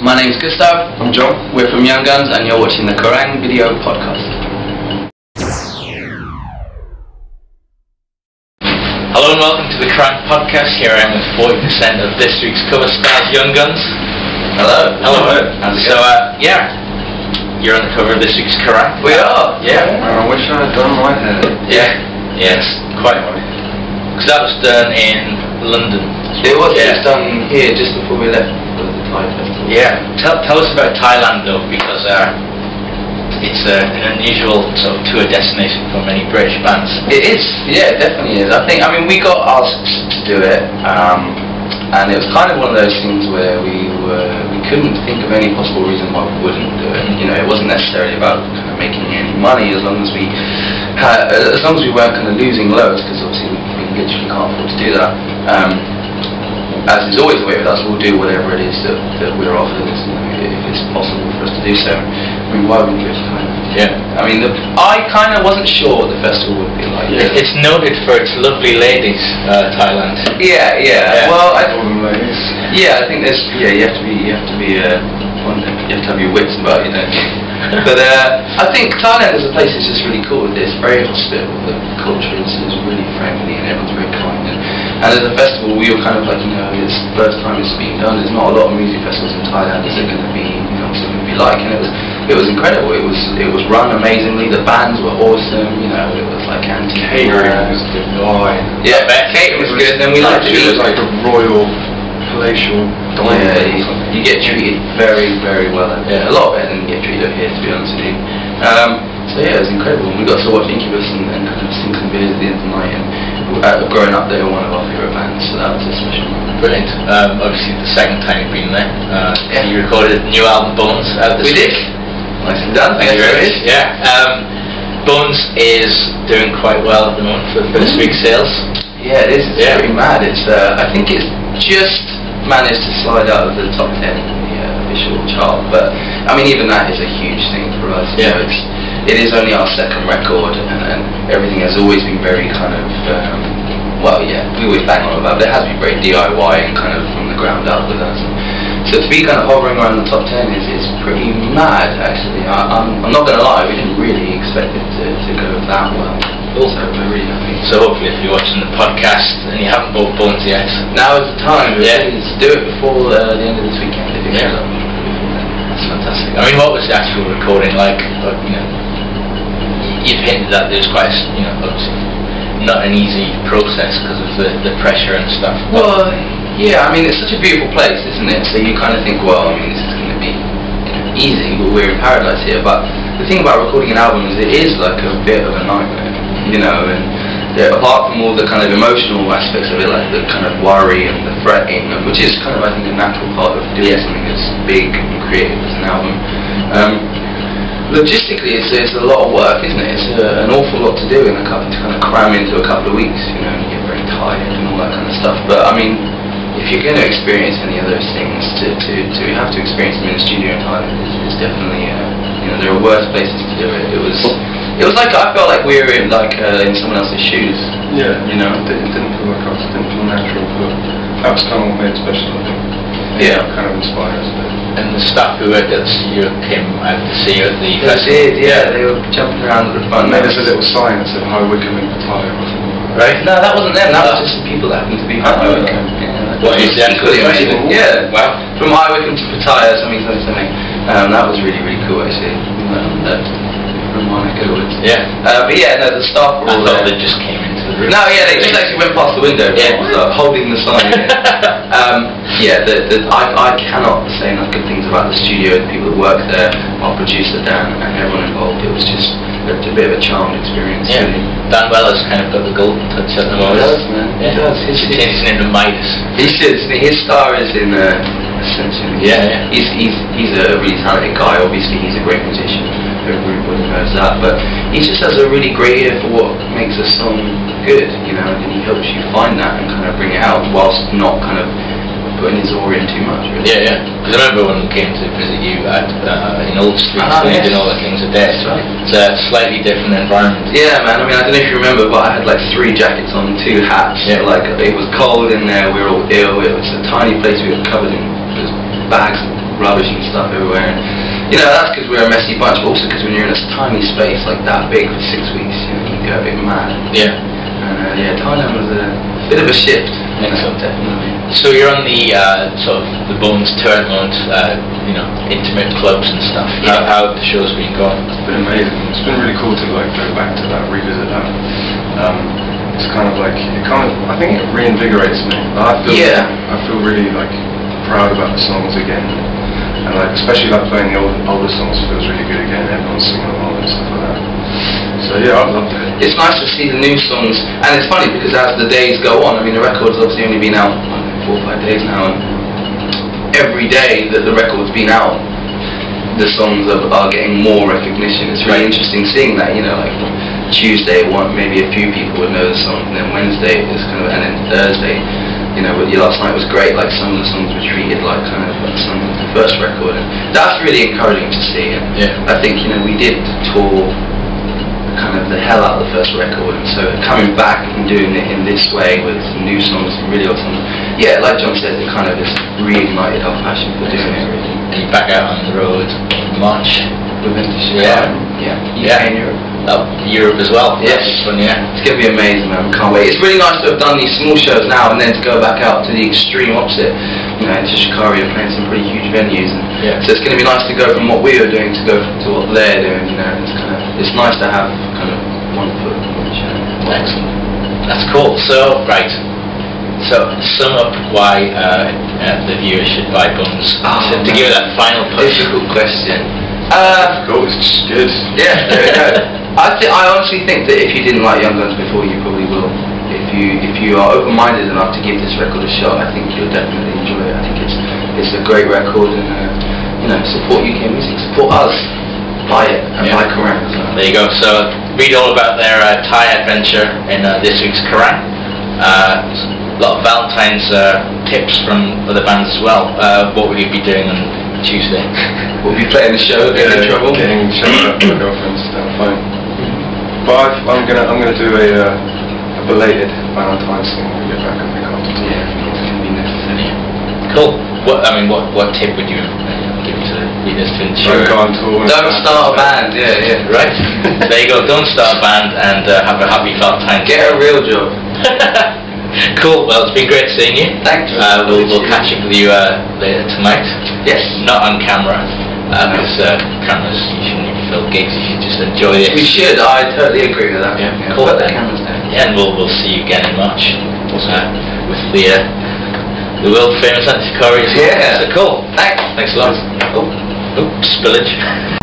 My name's Gustav. I'm John. We're from Young Guns and you're watching the Kerrang video podcast. Hello and welcome to the Kerrang podcast. Here I am with 40% of this week's cover stars, Young Guns. Hello. Hello. How's it going? You're on the cover of this week's Kerrang. We are. Yeah. I wish I had done my hair. Yes, quite. Because that was done in London. It was just done here just before we left for the Thai festival. Yeah. Tell us about Thailand though, because it's an unusual sort of tour destination for many British bands. It is. Yeah, it definitely is. I mean, we got asked to do it, and it was kind of one of those things where we couldn't think of any possible reason why we wouldn't do it. You know, it wasn't necessarily about kind of making any money, as long as we weren't kind of losing loads, because obviously we literally can't afford to do that. As is always the way with us, we'll do whatever it is that we're offered, if it's possible for us to do so. I mean, why wouldn't we go to Thailand? Yeah. I mean, I kind of wasn't sure what the festival would be like. Yeah. It's noted for its lovely ladies, Thailand. Yeah. Well, I think there's you have to have your wits about you, don't you? But I think Thailand as a place is just really cool. It's very hospitable. The culture is really friendly and everyone's very kind. And as a festival, we were kind of like, it's the first time it's being done. There's not a lot of music festivals in Thailand. Is it going to be, like? And it was incredible. It was run amazingly. The bands were awesome. It was like Catering was good. Yeah, catering was good. Then we liked to eat. It was like a royal, palatial dining. Yeah, you get treated very, very well. A lot better than you get treated up here, to be honest with you. So yeah, it was incredible. We got to watch Incubus and kind of sing some beers at the end of the night. And growing up, they were one of our favourite bands, so that was a special moment. Brilliant. Obviously, the second time you've been there, you recorded a new album, Bones, out this week. We did. Nicely done. Thank you very much. Yeah. Bones is doing quite well at the moment for this week's sales. Yeah, it is. It's pretty mad. It's I think it's just managed to slide out of the top 10 in the official chart, but I mean, even that is a huge thing for us. Yeah. It is only our second record, and everything has always been very kind of, we always bang on about it, but it has been very DIY and kind of from the ground up with us. So to be kind of hovering around the top 10 is pretty mad, actually. I'm not going to lie, we didn't really expect it to go that well. Also, we're really happy. So hopefully if you're watching the podcast and you haven't bought Bones yet, now is the time. Let's do it before the end of this weekend. That's fantastic. I mean, what was the actual recording like? You've hinted that there's quite, obviously not an easy process because of the pressure and stuff. Well, yeah, I mean, it's such a beautiful place, isn't it? So you kind of think, well, I mean, this is going to be easy, but we're in paradise here. But the thing about recording an album is it is like a bit of a nightmare, and apart from all the kind of emotional aspects of it, like the kind of worry and the fretting, which is kind of, I think, a natural part of doing something that's big and creative as an album. Logistically, it's a lot of work, isn't it? It's an awful lot to do to kind of cram into a couple of weeks, and you get very tired and all that kind of stuff. But I mean, if you're going to experience any of those things, to have to experience them in the studio in Thailand is definitely, there are worse places to do it. It was like, I felt like we were in someone else's shoes. Yeah, it didn't feel like us, it didn't feel natural, but that was kind of what made it special, I think. Yeah. Kind of inspired us a bit. And the staff who worked at the studio came out to see you at the festival. They did, yeah. They were jumping around at the front. There's a little sign that said High Wycombe in Pattaya or something. Right? No, that wasn't them. That was just the people that happened to be from High Wycombe. What is that? Equally amazing. Yeah. Wow. From High Wycombe to Pattaya, something. That was really, really cool, actually. From my neck of the woods. Yeah. But yeah, no, the staff were all I thought there. they just came into the room. No, yeah, they just actually went past the window, holding the sign. I cannot say enough good things about the studio, the people that work there, our producer Dan, and everyone involved. It was just a bit of a charmed experience. Yeah. Really. Dan Weller's kind of got the golden touch at the moment. He does, man. Yeah. He does. He's into Midas. He should. His star is in Ascension. Yeah. He's a really talented guy. Obviously, he's a great musician. Everybody knows that, but he just has a really great ear for what makes a song good, and he helps you find that and kind of bring it out whilst not kind of putting his oar in too much. Really. Yeah. Because I remember when we came to visit you at in Old Street, we did all the things a day. That's right. It's a slightly different environment. Yeah, man. I mean, I don't know if you remember, but I had like 3 jackets on, 2 hats. Yeah. Like it was cold in there. We were all ill. It was a tiny place. We were covered in bags of rubbish and stuff everywhere. And, you know, that's because we're a messy bunch, but also because when you're in a tiny space like that big for 6 weeks, you know, you can go a bit mad. Yeah. And yeah, Thailand was a bit of a shift. Excellent. Definitely. So you're on the sort of the Bones tour at the moment, you know, intimate clubs and stuff. Yeah. How have the shows been going? It's been amazing. It's been really cool to like go back to that, revisit that. It's kind of like I think it reinvigorates me. I feel really like proud about the songs again, and like especially like playing the older songs feels really good again. Everyone's singing along and stuff like that. So yeah, I loved it. It's nice to see the new songs, and it's funny because as the days go on, I mean the record's obviously only been out 4 or 5 days now, and every day that the record's been out, the songs are getting more recognition. It's really interesting seeing that, you know, like Tuesday, maybe a few people would know the song, and then Wednesday is kind of, and then Thursday, you know, last night was great, like some of the songs were treated like kind of like some of the first record, and that's really encouraging to see. And I think, you know, we did tour kind of the hell out of the first record, and so coming back and doing it in this way with some new songs, really awesome. Yeah, like John says, it kind of has reignited our passion for doing it. Really. And you're back out on the road in March. We're going to Yeah. UK and Europe. Oh, Europe as well. Yes. That's fun, yeah. It's going to be amazing, man. Can't wait. It's really nice to have done these small shows now and then to go back out to the extreme opposite. You know, to Chicago, you're playing some pretty huge venues. And so it's going to be nice to go from what we were doing to go to what they're doing. You know, it's nice to have kind of one foot in each other. Excellent. That's cool. So, right. So, sum up why the viewers should buy Bones. To give it that final push. Difficult question. Cool, it's good. Yeah, there we go. I honestly think that if you didn't like Young Guns before, you probably will. If you are open-minded enough to give this record a shot, I think you'll definitely enjoy it. I think it's a great record, and you know, support UK music, support us, buy it, and buy Kerrang as well. There you go. So read all about their Thai adventure in this week's Kerrang. A lot of Valentine's tips from other bands as well. What will you be doing on Tuesday? We'll be playing the show, getting in trouble. Getting shouted up by girlfriends down the phone. But I'm gonna do a belated Valentine's thing when we get back. I think after tour. Yeah, it's gonna be necessary. Cool. What tip would you give to the readers to ensure? Don't go on tour. Don't start a band. Yeah. Right. There you go. Don't start a band and have a happy Valentine's. Get a real job. Cool. Well, it's been great seeing you. Thanks. We'll catch up with you later tonight. Yes. Not on camera, because cameras, you shouldn't film gigs. You should just enjoy it. We should. I totally agree with that. Yeah. Cool. Cool. Put the cameras down. Yeah, and we'll see you again in March with the world famous Antiquarius. Yeah. So cool. Thanks. Thanks a lot. Oh, spillage.